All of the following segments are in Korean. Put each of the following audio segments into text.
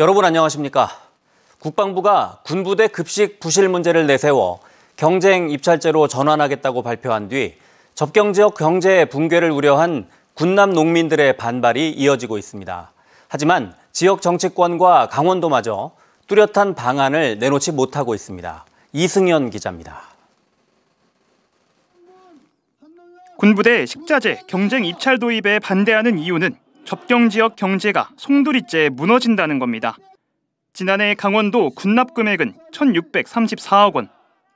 여러분 안녕하십니까? 국방부가 군부대 급식 부실 문제를 내세워 경쟁 입찰제로 전환하겠다고 발표한 뒤 접경지역 경제 붕괴를 우려한 군남 농민들의 반발이 이어지고 있습니다. 하지만 지역 정치권과 강원도마저 뚜렷한 방안을 내놓지 못하고 있습니다. 이승현 기자입니다. 군부대 식자재 경쟁 입찰 도입에 반대하는 이유는 접경지역 경제가 송두리째 무너진다는 겁니다. 지난해 강원도 군납 금액은 1,634억 원.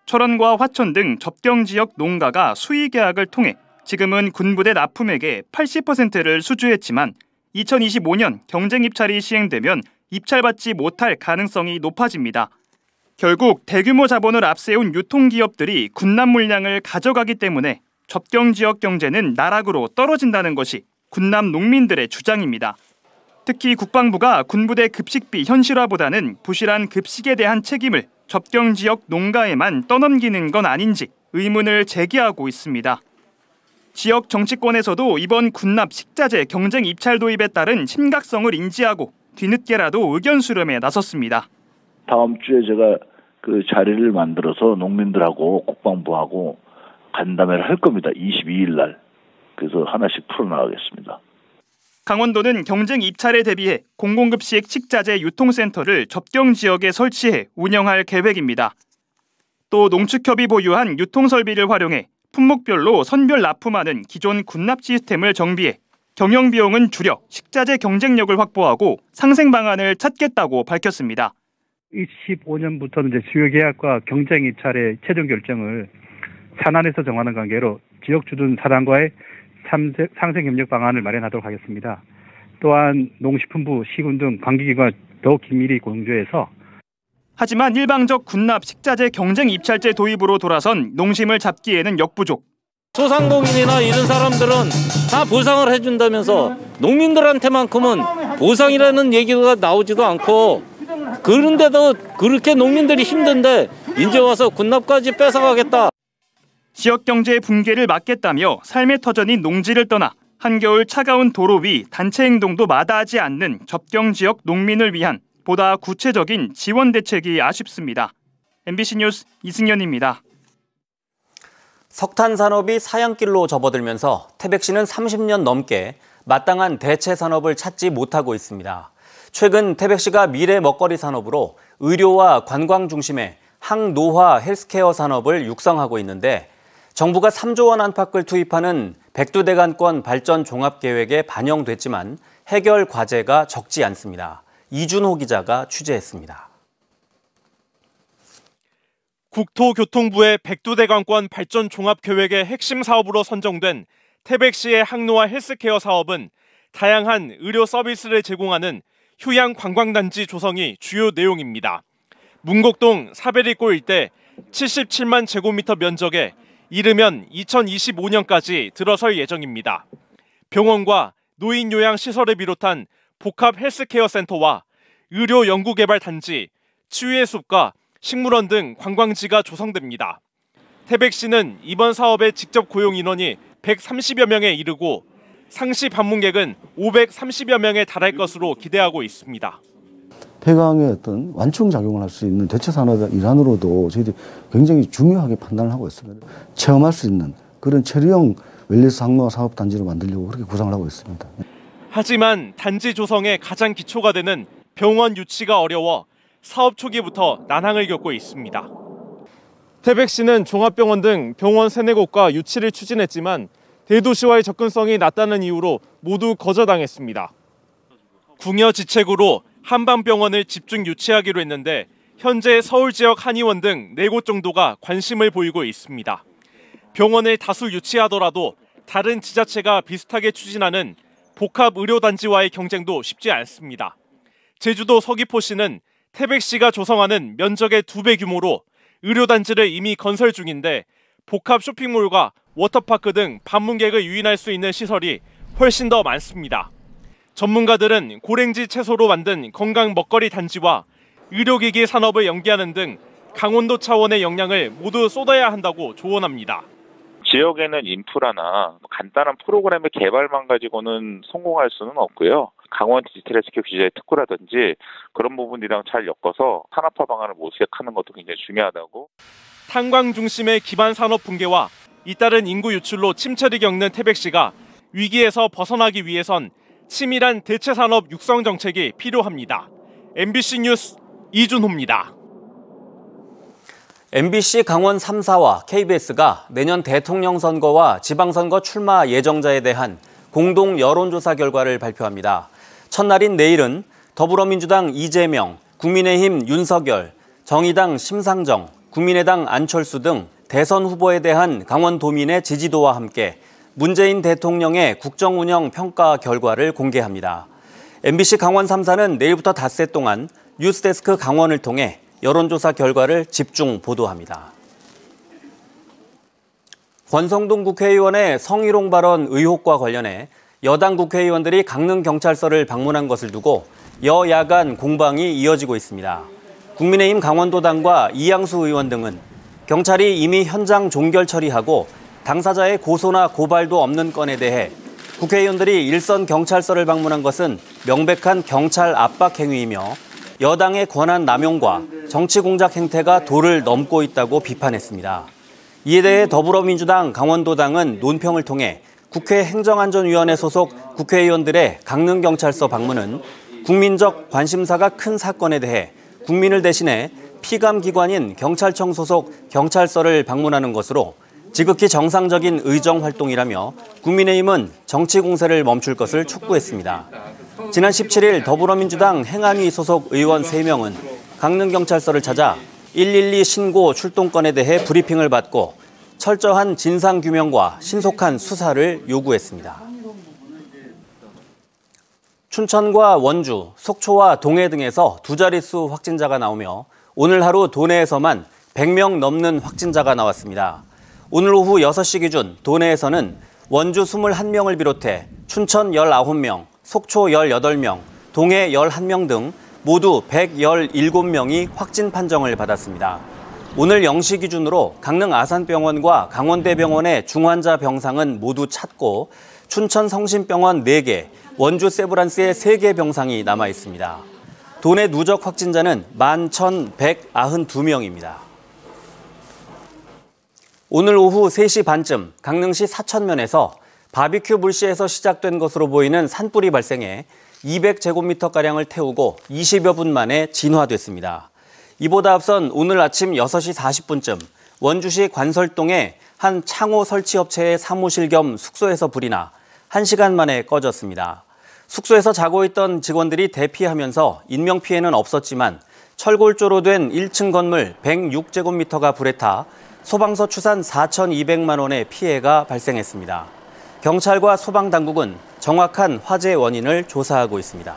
철원과 화천 등 접경지역 농가가 수의 계약을 통해 지금은 군부대 납품액의 80%를 수주했지만 2025년 경쟁 입찰이 시행되면 입찰받지 못할 가능성이 높아집니다. 결국 대규모 자본을 앞세운 유통기업들이 군납 물량을 가져가기 때문에 접경지역 경제는 나락으로 떨어진다는 것이 군남 농민들의 주장입니다. 특히 국방부가 군부대 급식비 현실화보다는 부실한 급식에 대한 책임을 접경지역 농가에만 떠넘기는 건 아닌지 의문을 제기하고 있습니다. 지역 정치권에서도 이번 군납 식자재 경쟁 입찰 도입에 따른 심각성을 인지하고 뒤늦게라도 의견 수렴에 나섰습니다. 다음 주에 제가 그 자리를 만들어서 농민들하고 국방부하고 간담회를 할 겁니다. 22일 날. 그래서 하나씩 풀어나가겠습니다. 강원도는 경쟁 입찰에 대비해 공공급식 식자재 유통센터를 접경 지역에 설치해 운영할 계획입니다. 또 농축협이 보유한 유통설비를 활용해 품목별로 선별 납품하는 기존 군납 시스템을 정비해 경영 비용은 줄여 식자재 경쟁력을 확보하고 상생 방안을 찾겠다고 밝혔습니다. 25년부터는 이제 수요 계약과 경쟁 입찰의 최종 결정을 산안에서 정하는 관계로 지역 주둔 사단과의 상생 협력 방안을 마련하도록 하겠습니다. 또한 농식품부, 시군 등 관계기관 더욱 긴밀히 공조해서 하지만 일방적 군납 식자재 경쟁 입찰제 도입으로 돌아선 농심을 잡기에는 역부족. 소상공인이나 이런 사람들은 다 보상을 해준다면서 농민들한테만큼은 보상이라는 얘기가 나오지도 않고 그런데도 그렇게 농민들이 힘든데 이제 와서 군납까지 뺏어가겠다. 지역 경제의 붕괴를 막겠다며 삶의 터전인 농지를 떠나 한겨울 차가운 도로 위 단체 행동도 마다하지 않는 접경 지역 농민을 위한 보다 구체적인 지원 대책이 아쉽습니다. MBC 뉴스 이승현입니다. 석탄 산업이 사양길로 접어들면서 태백시는 30년 넘게 마땅한 대체 산업을 찾지 못하고 있습니다. 최근 태백시가 미래 먹거리 산업으로 의료와 관광 중심의 항노화 헬스케어 산업을 육성하고 있는데 정부가 3조 원 안팎을 투입하는 백두대간권 발전 종합계획에 반영됐지만 해결 과제가 적지 않습니다. 이준호 기자가 취재했습니다. 국토교통부의 백두대간권 발전 종합계획의 핵심 사업으로 선정된 태백시의 항노화 헬스케어 사업은 다양한 의료 서비스를 제공하는 휴양 관광단지 조성이 주요 내용입니다. 문곡동 사베리골 일대 77만 제곱미터 면적에 이르면 2025년까지 들어설 예정입니다. 병원과 노인 요양 시설을 비롯한 복합 헬스케어 센터와 의료 연구개발 단지, 치유의 숲과 식물원 등 관광지가 조성됩니다. 태백시는 이번 사업의 직접 고용 인원이 130여 명에 이르고 상시 방문객은 530여 명에 달할 것으로 기대하고 있습니다. 폐광의 어떤 완충 작용을 할 수 있는 대체 산업의 일환으로도 저희들이 굉장히 중요하게 판단을 하고 있습니다. 체험할 수 있는 그런 체류형 웰니스 항노화 사업 단지로 만들려고 그렇게 구상을 하고 있습니다. 하지만 단지 조성의 가장 기초가 되는 병원 유치가 어려워 사업 초기부터 난항을 겪고 있습니다. 태백시는 종합병원 등 병원 3-4곳과 유치를 추진했지만 대도시와의 접근성이 낮다는 이유로 모두 거절당했습니다. 궁여지책으로 한방병원을 집중 유치하기로 했는데 현재 서울 지역 한의원 등 4곳 정도가 관심을 보이고 있습니다. 병원을 다수 유치하더라도 다른 지자체가 비슷하게 추진하는 복합의료단지와의 경쟁도 쉽지 않습니다. 제주도 서귀포시는 태백시가 조성하는 면적의 2배 규모로 의료단지를 이미 건설 중인데 복합 쇼핑몰과 워터파크 등 방문객을 유인할 수 있는 시설이 훨씬 더 많습니다. 전문가들은 고랭지 채소로 만든 건강 먹거리 단지와 의료기기 산업을 연계하는 등 강원도 차원의 역량을 모두 쏟아야 한다고 조언합니다. 지역에는 인프라나 간단한 프로그램의 개발만 가지고는 성공할 수는 없고요. 강원 디지털 헬스케어 규제의 특구라든지 그런 부분이랑 잘 엮어서 산업화 방안을 모색하는 것도 굉장히 중요하다고. 탄광 중심의 기반 산업 붕괴와 잇따른 인구 유출로 침체를 겪는 태백시가 위기에서 벗어나기 위해선 치밀한 대체 산업 육성 정책이 필요합니다. MBC 뉴스 이준호입니다. MBC 강원 3사와 KBS가 내년 대통령 선거와 지방선거 출마 예정자에 대한 공동 여론조사 결과를 발표합니다. 첫날인 내일은 더불어민주당 이재명, 국민의힘 윤석열, 정의당 심상정, 국민의당 안철수 등 대선 후보에 대한 강원도민의 지지도와 함께 문재인 대통령의 국정운영 평가 결과를 공개합니다. MBC 강원 3사는 내일부터 닷새 동안 뉴스데스크 강원을 통해 여론조사 결과를 집중 보도합니다. 권성동 국회의원의 성희롱 발언 의혹과 관련해 여당 국회의원들이 강릉경찰서를 방문한 것을 두고 여야 간 공방이 이어지고 있습니다. 국민의힘 강원도당과 이양수 의원 등은 경찰이 이미 현장 종결 처리하고 당사자의 고소나 고발도 없는 건에 대해 국회의원들이 일선 경찰서를 방문한 것은 명백한 경찰 압박 행위이며 여당의 권한 남용과 정치 공작 행태가 도를 넘고 있다고 비판했습니다. 이에 대해 더불어민주당 강원도당은 논평을 통해 국회 행정안전위원회 소속 국회의원들의 강릉경찰서 방문은 국민적 관심사가 큰 사건에 대해 국민을 대신해 피감기관인 경찰청 소속 경찰서를 방문하는 것으로 지극히 정상적인 의정 활동이라며 국민의힘은 정치 공세를 멈출 것을 촉구했습니다. 지난 17일 더불어민주당 행안위 소속 의원 3명은 강릉경찰서를 찾아 112 신고 출동건에 대해 브리핑을 받고 철저한 진상규명과 신속한 수사를 요구했습니다. 춘천과 원주, 속초와 동해 등에서 두 자릿수 확진자가 나오며 오늘 하루 도내에서만 100명 넘는 확진자가 나왔습니다. 오늘 오후 6시 기준 도내에서는 원주 21명을 비롯해 춘천 19명, 속초 18명, 동해 11명 등 모두 117명이 확진 판정을 받았습니다. 오늘 0시 기준으로 강릉 아산병원과 강원대병원의 중환자 병상은 모두 찼고 춘천 성심병원 4개, 원주 세브란스의 3개 병상이 남아 있습니다. 도내 누적 확진자는 11,192명입니다. 오늘 오후 3시 반쯤 강릉시 사천면에서 바비큐 불씨에서 시작된 것으로 보이는 산불이 발생해 200제곱미터가량을 태우고 20여 분 만에 진화됐습니다. 이보다 앞선 오늘 아침 6시 40분쯤 원주시 관설동의 한 창호 설치업체의 사무실 겸 숙소에서 불이 나 1시간 만에 꺼졌습니다. 숙소에서 자고 있던 직원들이 대피하면서 인명피해는 없었지만 철골조로 된 1층 건물 106제곱미터가 불에 타 소방서 추산 4,200만 원의 피해가 발생했습니다. 경찰과 소방당국은 정확한 화재 원인을 조사하고 있습니다.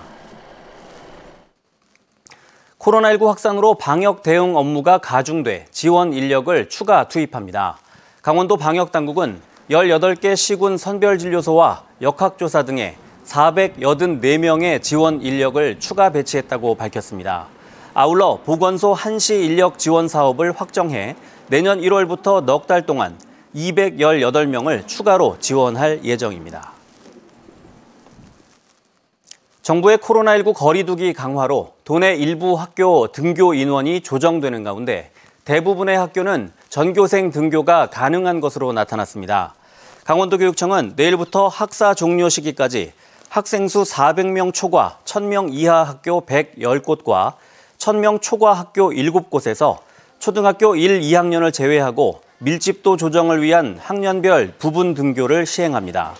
코로나19 확산으로 방역 대응 업무가 가중돼 지원 인력을 추가 투입합니다. 강원도 방역당국은 18개 시군 선별진료소와 역학조사 등에 484명의 지원 인력을 추가 배치했다고 밝혔습니다. 아울러 보건소 한시 인력 지원 사업을 확정해 내년 1월부터 넉 달 동안 218명을 추가로 지원할 예정입니다. 정부의 코로나19 거리두기 강화로 도내 일부 학교 등교 인원이 조정되는 가운데 대부분의 학교는 전교생 등교가 가능한 것으로 나타났습니다. 강원도교육청은 내일부터 학사 종료 시기까지 학생 수 400명 초과 1000명 이하 학교 110곳과 1000명 초과 학교 7곳에서 초등학교 1, 2학년을 제외하고 밀집도 조정을 위한 학년별 부분 등교를 시행합니다.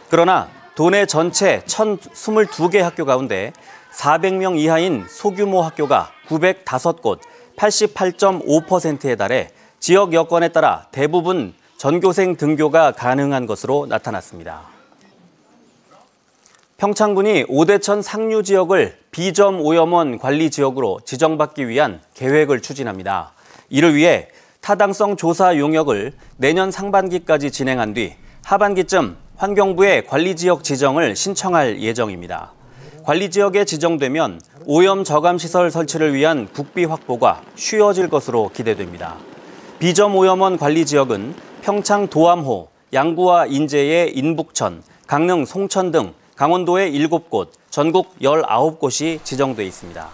그러나 도내 전체 1022개 학교 가운데 400명 이하인 소규모 학교가 905곳, 88.5%에 달해 지역 여건에 따라 대부분 전교생 등교가 가능한 것으로 나타났습니다. 평창군이 오대천 상류 지역을 비점 오염원 관리 지역으로 지정받기 위한 계획을 추진합니다. 이를 위해 타당성 조사 용역을 내년 상반기까지 진행한 뒤 하반기쯤 환경부에 관리지역 지정을 신청할 예정입니다. 관리지역에 지정되면 오염 저감시설 설치를 위한 국비 확보가 쉬워질 것으로 기대됩니다. 비점 오염원 관리지역은 평창 도암호, 양구와 인제의 인북천, 강릉 송천 등 강원도에 7곳, 전국 19곳이 지정돼 있습니다.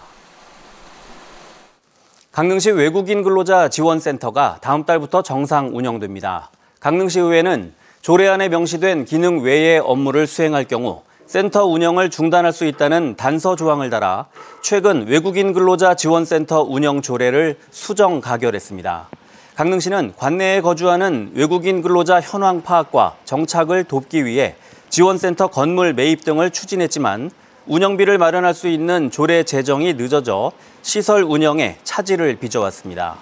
강릉시 외국인 근로자 지원센터가 다음 달부터 정상 운영됩니다. 강릉시의회는 조례안에 명시된 기능 외의 업무를 수행할 경우 센터 운영을 중단할 수 있다는 단서 조항을 달아 최근 외국인 근로자 지원센터 운영 조례를 수정 가결했습니다. 강릉시는 관내에 거주하는 외국인 근로자 현황 파악과 정착을 돕기 위해 지원센터 건물 매입 등을 추진했지만 운영비를 마련할 수 있는 조례 제정이 늦어져 시설 운영에 차질을 빚어왔습니다.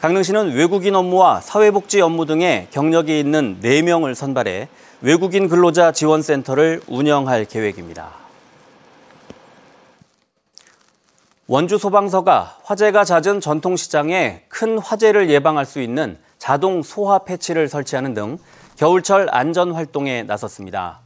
강릉시는 외국인 업무와 사회복지 업무 등의 경력이 있는 4명을 선발해 외국인 근로자 지원센터를 운영할 계획입니다. 원주 소방서가 화재가 잦은 전통시장에 큰 화재를 예방할 수 있는 자동 소화 패치를 설치하는 등 겨울철 안전활동에 나섰습니다.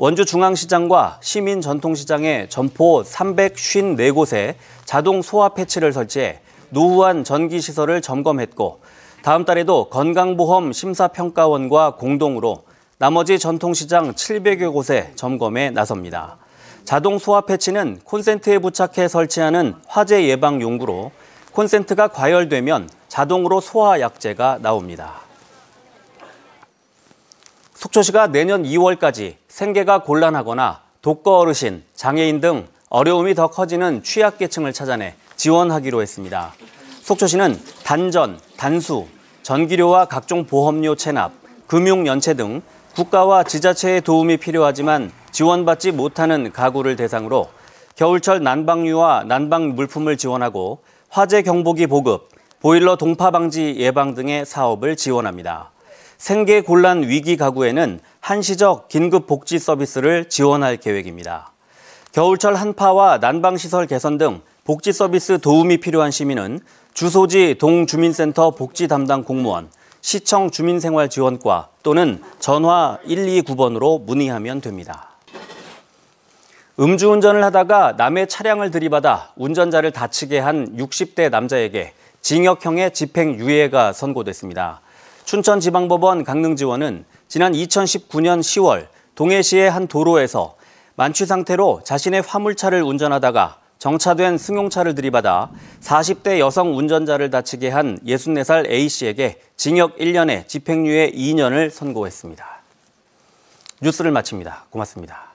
원주 중앙시장과 시민 전통시장의 점포 354곳에 자동 소화 패치를 설치해 노후한 전기시설을 점검했고 다음 달에도 건강보험 심사평가원과 공동으로 나머지 전통시장 700여 곳에 점검에 나섭니다. 자동 소화 패치는 콘센트에 부착해 설치하는 화재 예방 용구로 콘센트가 과열되면 자동으로 소화 약재가 나옵니다. 속초시가 내년 2월까지 생계가 곤란하거나 독거 어르신, 장애인 등 어려움이 더 커지는 취약계층을 찾아내 지원하기로 했습니다. 속초시는 단전, 단수, 전기료와 각종 보험료 체납, 금융연체 등 국가와 지자체의 도움이 필요하지만 지원받지 못하는 가구를 대상으로 겨울철 난방유와 난방 물품을 지원하고 화재 경보기 보급, 보일러 동파 방지 예방 등의 사업을 지원합니다. 생계 곤란 위기 가구에는 한시적 긴급 복지 서비스를 지원할 계획입니다. 겨울철 한파와 난방시설 개선 등 복지 서비스 도움이 필요한 시민은 주소지 동주민센터 복지 담당 공무원, 시청 주민생활지원과 또는 전화 129번으로 문의하면 됩니다. 음주운전을 하다가 남의 차량을 들이받아 운전자를 다치게 한 60대 남자에게 징역형의 집행유예가 선고됐습니다. 춘천지방법원 강릉지원은 지난 2019년 10월 동해시의 한 도로에서 만취 상태로 자신의 화물차를 운전하다가 정차된 승용차를 들이받아 40대 여성 운전자를 다치게 한 64살 A씨에게 징역 1년에 집행유예 2년을 선고했습니다. 뉴스를 마칩니다. 고맙습니다.